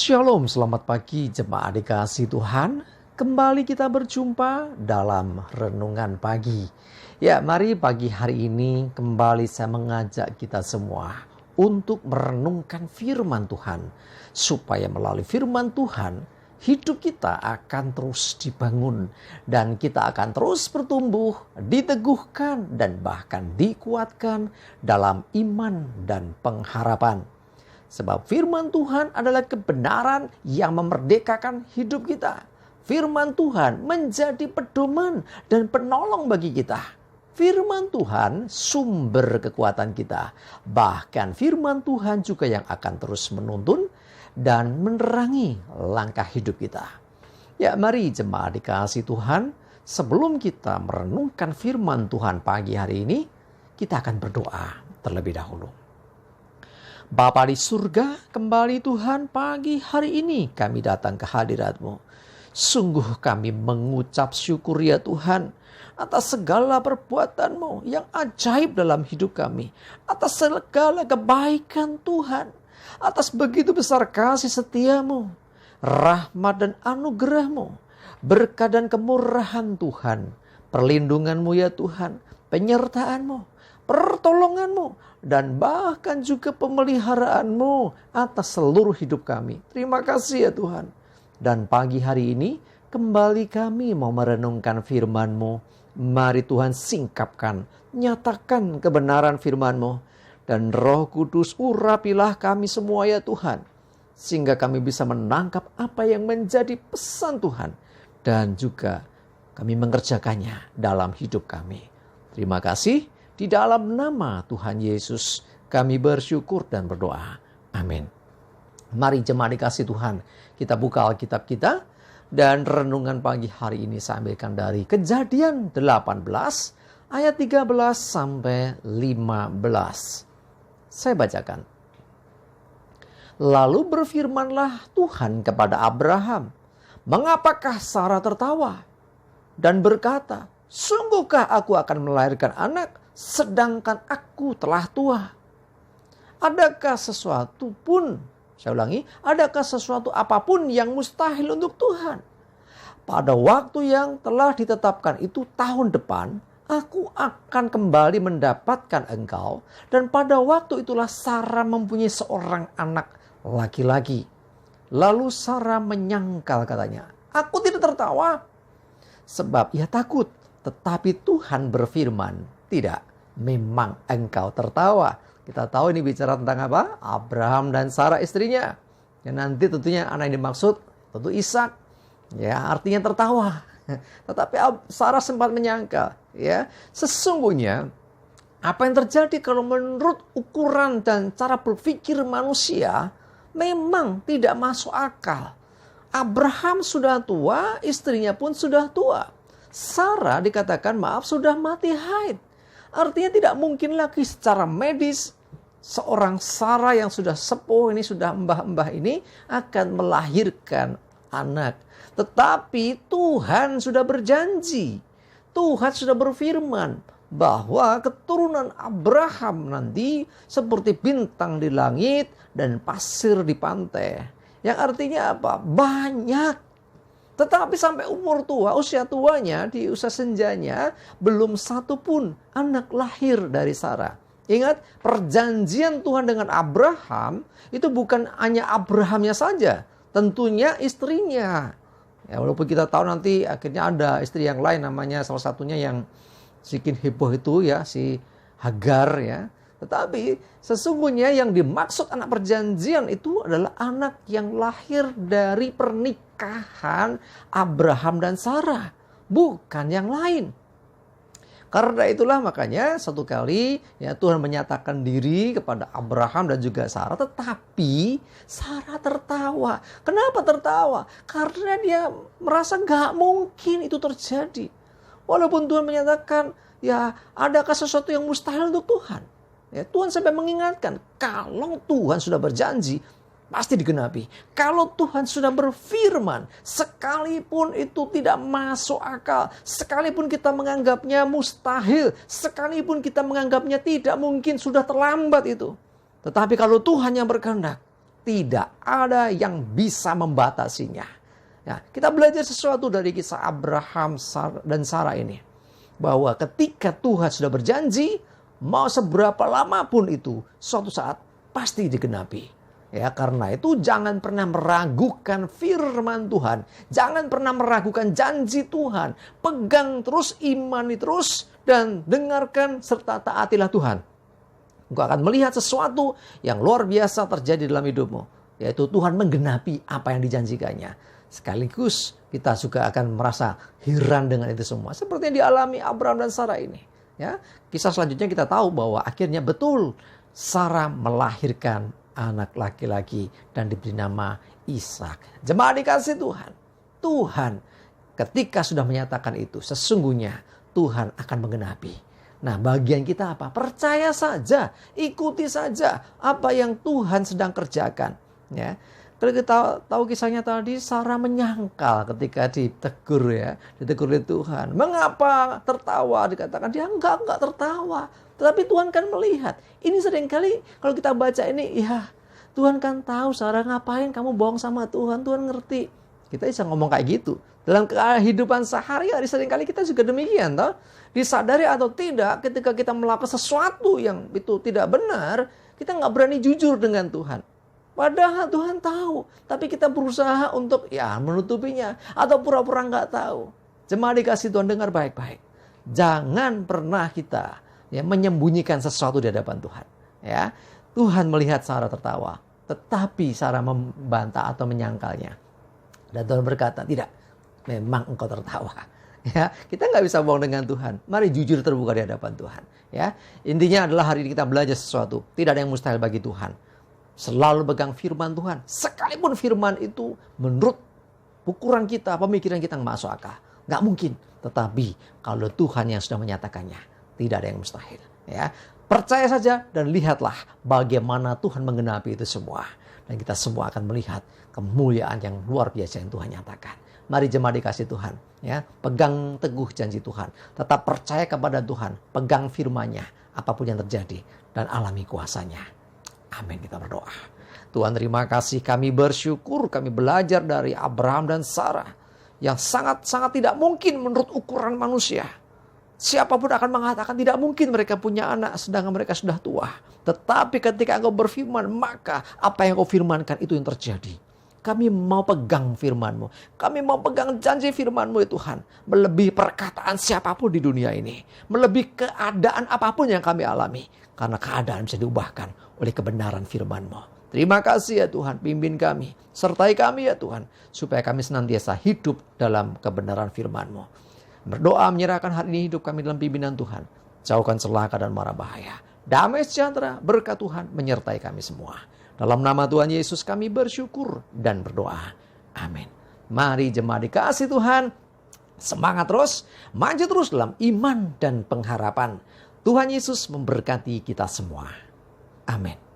Shalom, selamat pagi jemaat dikasih Tuhan. Kembali kita berjumpa dalam renungan pagi. Ya, mari pagi hari ini kembali saya mengajak kita semua untuk merenungkan firman Tuhan. Supaya melalui firman Tuhan, hidup kita akan terus dibangun. Dan kita akan terus bertumbuh, diteguhkan, dan bahkan dikuatkan dalam iman dan pengharapan. Sebab firman Tuhan adalah kebenaran yang memerdekakan hidup kita. Firman Tuhan menjadi pedoman dan penolong bagi kita. Firman Tuhan sumber kekuatan kita. Bahkan firman Tuhan juga yang akan terus menuntun dan menerangi langkah hidup kita. Ya, mari jemaat dikasih Tuhan, sebelum kita merenungkan firman Tuhan pagi hari ini, kita akan berdoa terlebih dahulu. Bapa di surga, kembali Tuhan pagi hari ini kami datang ke hadirat-Mu. Sungguh kami mengucap syukur ya Tuhan atas segala perbuatan-Mu yang ajaib dalam hidup kami. Atas segala kebaikan Tuhan. Atas begitu besar kasih setia-Mu, rahmat dan anugerah-Mu, berkat dan kemurahan Tuhan, perlindungan-Mu ya Tuhan, penyertaan-Mu, pertolongan-Mu, dan bahkan juga pemeliharaan-Mu atas seluruh hidup kami. Terima kasih ya Tuhan. Dan pagi hari ini kembali kami mau merenungkan firman-Mu. Mari Tuhan singkapkan, nyatakan kebenaran firman-Mu. Dan Roh Kudus urapilah kami semua ya Tuhan. Sehingga kami bisa menangkap apa yang menjadi pesan Tuhan. Dan juga kami mengerjakannya dalam hidup kami. Terima kasih. Di dalam nama Tuhan Yesus kami bersyukur dan berdoa. Amin. Mari jemaat dikasih Tuhan, kita buka Alkitab kita. Dan renungan pagi hari ini saya ambilkan dari Kejadian 18 ayat 13 sampai 15. Saya bacakan. Lalu berfirmanlah Tuhan kepada Abraham, "Mengapakah Sarah tertawa dan berkata, sungguhkah aku akan melahirkan anak sedangkan aku telah tua? Adakah sesuatu pun," saya ulangi, "adakah sesuatu apapun yang mustahil untuk Tuhan? Pada waktu yang telah ditetapkan itu tahun depan, aku akan kembali mendapatkan engkau, dan pada waktu itulah Sarah mempunyai seorang anak laki-laki." Lalu Sarah menyangkal katanya, "Aku tidak tertawa, sebab ia takut." Tetapi Tuhan berfirman, "Tidak, memang engkau tertawa." Kita tahu ini bicara tentang apa? Abraham dan Sarah istrinya. Ya, nanti tentunya anak yang dimaksud tentu Ishak. Ya, artinya tertawa. Tetapi Sarah sempat menyangka. Ya, sesungguhnya apa yang terjadi kalau menurut ukuran dan cara berpikir manusia memang tidak masuk akal. Abraham sudah tua, istrinya pun sudah tua. Sarah dikatakan sudah mati haid. Artinya tidak mungkin lagi secara medis seorang Sarah yang sudah sepuh ini, sudah mbah-mbah ini akan melahirkan anak. Tetapi Tuhan sudah berjanji. Tuhan sudah berfirman bahwa keturunan Abraham nanti seperti bintang di langit dan pasir di pantai. Yang artinya apa? Banyak. Tetapi sampai umur tua, usia tuanya, di usia senjanya, belum satu pun anak lahir dari Sarah. Ingat, perjanjian Tuhan dengan Abraham, itu bukan hanya Abrahamnya saja. Tentunya istrinya. Ya, walaupun kita tahu nanti akhirnya ada istri yang lain, namanya salah satunya yang sedikit heboh itu ya, si Hagar ya. Tetapi sesungguhnya yang dimaksud anak perjanjian itu adalah anak yang lahir dari pernikahan Abraham dan Sarah. Bukan yang lain. Karena itulah makanya satu kali ya Tuhan menyatakan diri kepada Abraham dan juga Sarah. Tetapi Sarah tertawa. Kenapa tertawa? Karena dia merasa gak mungkin itu terjadi. Walaupun Tuhan menyatakan ya adakah sesuatu yang mustahil untuk Tuhan? Ya, Tuhan sampai mengingatkan, kalau Tuhan sudah berjanji, pasti digenapi. Kalau Tuhan sudah berfirman, sekalipun itu tidak masuk akal, sekalipun kita menganggapnya mustahil, sekalipun kita menganggapnya tidak mungkin, sudah terlambat itu. Tetapi kalau Tuhan yang berkehendak, tidak ada yang bisa membatasinya. Ya, kita belajar sesuatu dari kisah Abraham dan Sarah ini. Bahwa ketika Tuhan sudah berjanji, mau seberapa lama pun itu, suatu saat pasti digenapi. Ya, karena itu jangan pernah meragukan firman Tuhan. Jangan pernah meragukan janji Tuhan. Pegang terus, imani terus, dan dengarkan serta taatilah Tuhan. Engkau akan melihat sesuatu yang luar biasa terjadi dalam hidupmu. Yaitu Tuhan menggenapi apa yang dijanjikannya. Sekaligus kita juga akan merasa heran dengan itu semua. Seperti yang dialami Abraham dan Sarah ini. Ya, kisah selanjutnya kita tahu bahwa akhirnya betul Sarah melahirkan anak laki-laki dan diberi nama Ishak. Jemaat dikasih Tuhan. Tuhan ketika sudah menyatakan itu, sesungguhnya Tuhan akan menggenapi. Nah, bagian kita apa? Percaya saja, ikuti saja apa yang Tuhan sedang kerjakan. Ya, kalau kita tahu kisahnya tadi, Sarah menyangkal ketika ditegur oleh Tuhan. Mengapa tertawa? Dikatakan dia enggak tertawa. Tetapi Tuhan kan melihat. Ini seringkali kalau kita baca ini, ya Tuhan kan tahu Sarah ngapain kamu bohong sama Tuhan. Tuhan ngerti. Kita bisa ngomong kayak gitu. Dalam kehidupan sehari-hari seringkali kita juga demikian. Toh? Disadari atau tidak, ketika kita melakukan sesuatu yang itu tidak benar, kita nggak berani jujur dengan Tuhan. Padahal Tuhan tahu. Tapi kita berusaha untuk menutupinya. Atau pura-pura nggak tahu. Jemaat dikasih Tuhan, dengar baik-baik. Jangan pernah kita menyembunyikan sesuatu di hadapan Tuhan. Ya, Tuhan melihat Sarah tertawa, tetapi Sarah membantah atau menyangkalnya. Dan Tuhan berkata, tidak, memang engkau tertawa. Ya, kita nggak bisa bohong dengan Tuhan. Mari jujur terbuka di hadapan Tuhan. Ya, intinya adalah hari ini kita belajar sesuatu. Tidak ada yang mustahil bagi Tuhan. Selalu pegang firman Tuhan. Sekalipun firman itu menurut ukuran kita, pemikiran kita nggak masuk akal. Nggak mungkin. Tetapi kalau Tuhan yang sudah menyatakannya, tidak ada yang mustahil. Ya, percaya saja dan lihatlah bagaimana Tuhan menggenapi itu semua. Dan kita semua akan melihat kemuliaan yang luar biasa yang Tuhan nyatakan. Mari jemaat dikasih Tuhan. Ya, pegang teguh janji Tuhan. Tetap percaya kepada Tuhan. Pegang firman-Nya. Apapun yang terjadi. Dan alami kuasanya. Amin, kita berdoa. Tuhan terima kasih, kami bersyukur. Kami belajar dari Abraham dan Sarah. Yang sangat-sangat tidak mungkin menurut ukuran manusia. Siapapun akan mengatakan tidak mungkin mereka punya anak sedangkan mereka sudah tua. Tetapi ketika Engkau berfirman, maka apa yang Engkau firmankan itu yang terjadi. Kami mau pegang firman-Mu. Kami mau pegang janji firman-Mu ya Tuhan. Melebihi perkataan siapapun di dunia ini. Melebihi keadaan apapun yang kami alami. Karena keadaan bisa diubahkan oleh kebenaran firman-Mu. Terima kasih ya Tuhan, pimpin kami. Sertai kami ya Tuhan. Supaya kami senantiasa hidup dalam kebenaran firman-Mu. Berdoa menyerahkan hari ini hidup kami dalam pimpinan Tuhan. Jauhkan celaka dan mara bahaya. Damai sejahtera, berkat Tuhan menyertai kami semua. Dalam nama Tuhan Yesus kami bersyukur dan berdoa. Amin. Mari jemaat dikasih Tuhan. Semangat terus, maju terus dalam iman dan pengharapan. Tuhan Yesus memberkati kita semua. Amin.